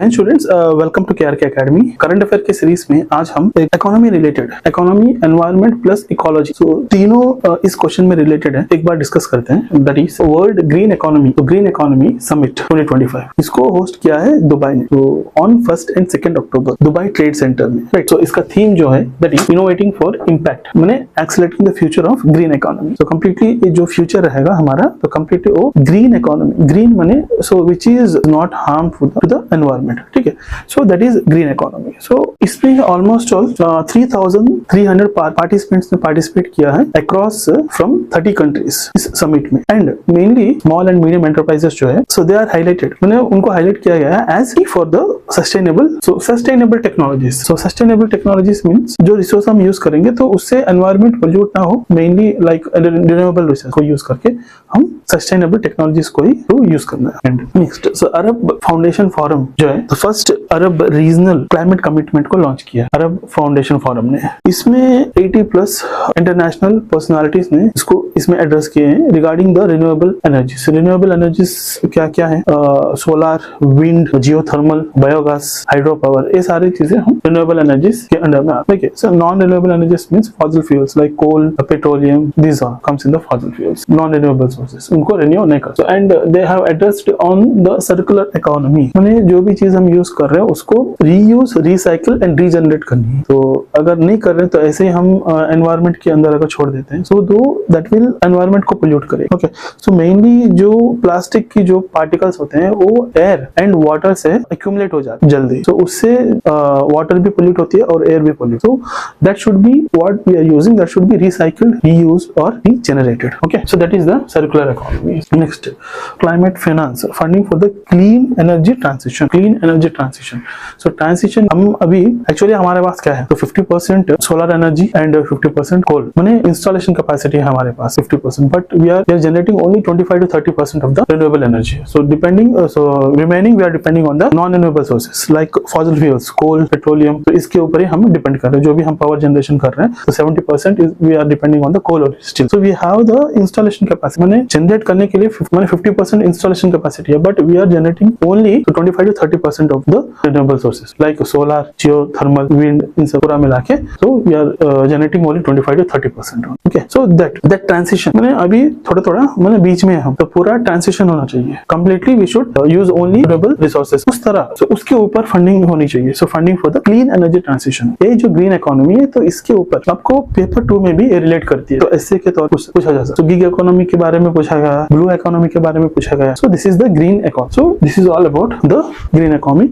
जय students, welcome to KRK academy. Current affair के series में आज हम economy related, economy, environment plus ecology, तो तीनों इस क्वेश्चन में रिलेटेड है। एक बार डिस्कस करते हैं। That is world green economy, तो ग्रीन इकोनॉमी समिट 2025 इसको होस्ट किया है दुबई ने, तो on 1 and 2 October Dubai trade centre में। राइट, तो इसका थीम जो है that is innovating for impact, माने accelerating the future of green economy. तो कंप्लीटली जो फ्यूचर रहेगा हमारा, तो कंप्लीटली वो ग्रीन इकोनॉमी, ग्रीन माने so which is not harmful to the environment. ठीक है, so that is green economy. So इसमें ऑलमोस्ट ऑल 3,300 पार्टिसिपेंट्स ने पार्टिसिपेट किया है अक्रॉस फ्रॉम 30 कंट्रीज इस समिट में। And mainly small and medium enterprises जो है, सो दे आर हाईलाइटेड, मैंने उनको हाईलाइट किया गया है as for the sustainable technologies. So sustainable technologies means जो रिसोर्स हम यूज करेंगे तो उससे एनवायरमेंट पोल्यूट ना हो, मेनली लाइक रिन्यूएबल रिसोर्स को यूज करके हम सस्टेनेबल टेक्नोलॉजीज को ही यूज करना है। And next, so Arab foundation forum जो है, तो first Arab regional climate commitment को लॉन्च किया अरब फाउंडेशन फोरम ने। इसमें 80+ इंटरनेशनल पर्सनालिटीज ने इसमें एड्रेस किए हैं regarding the renewable energies. Renewable energies क्या क्या है? Solar, wind, geothermal, biogas, hydro power, ये सारी चीजें हम रिन्यूएबल एनर्जीज के अंडर में आते हैं। So non renewable energies means fossil fuels like coal, petroleum, these all comes in the fossil fuels, non renewable sources, उनको रिन्यू नहीं कर सकते। And they have addressed on the circular economy, माने जो भी चीज हम यूज कर रहे हैं उसको रीयूज, रिसाइकिल एंड रीजनरेट करनी है। तो अगर नहीं कर रहे तो ऐसे ही हम एनवायरमेंट के अंदर अगर छोड़ देते हैं, सो दो दैट विल एनवायरमेंट को पोल्यूट करे। ओके, सो मेनली जो प्लास्टिक की जो पार्टिकल्स होते हैं वो एयर एंड वाटर से एक्यूमुलेट हो जाते हैं जल्दी, तो उससे वाटर भी पोल्यूट होती है और एयर भी pollute. So that should be what we are using, that should be recycled, reuse और regenerated. Okay, so that is the circular economy. Next, climate finance, funding for the clean energy transition. Clean energy transition, so transition हम अभी actually हमारे पास क्या है, तो 50% solar energy and 50% कोल, माने installation capacity है हमारे पास 50%, but we are generating only 25 to 30% of the renewable energy. So depending, so remaining we are depending on the non renewable sources like fossil fuels, coal, petroleum, तो इसके ऊपर ही हम depend कर रहे हैं। जो भी हम पावर जनरेशन कर रहे हैं, तो 70% we are depending on the coal और steel. So we have the installation capacity, माने जनरेट करने के लिए 50% इंस्टॉलेशन कैपेसिटी है, but we are generating only 25 to 30% of the renewable sources like solar, geothermal, wind, इन सब पूरा मिला के, so we are generating only 25 to 30%। Okay, so that transition, मैंने अभी थोड़ा मैंने बीच में हम, तो पूरा ट्रांसिशन होना चाहिए completely. We should use only renewable resources, उस तरह, सो उसके ऊपर फंडिंग होनी चाहिए। So funding for the clean energy transition, ये जो ग्रीन इकोनॉमी है, तो इसके ऊपर आपको पेपर 2 में भी रिलेट करती है, तो ऐसे के तौर पर पूछा जा सकता है। गिग इकोनॉमी के बारे में पूछा गया, ब्लू इकोनॉमी के बारे में पूछा गया। So this is the green economy, so this is all about the green economy.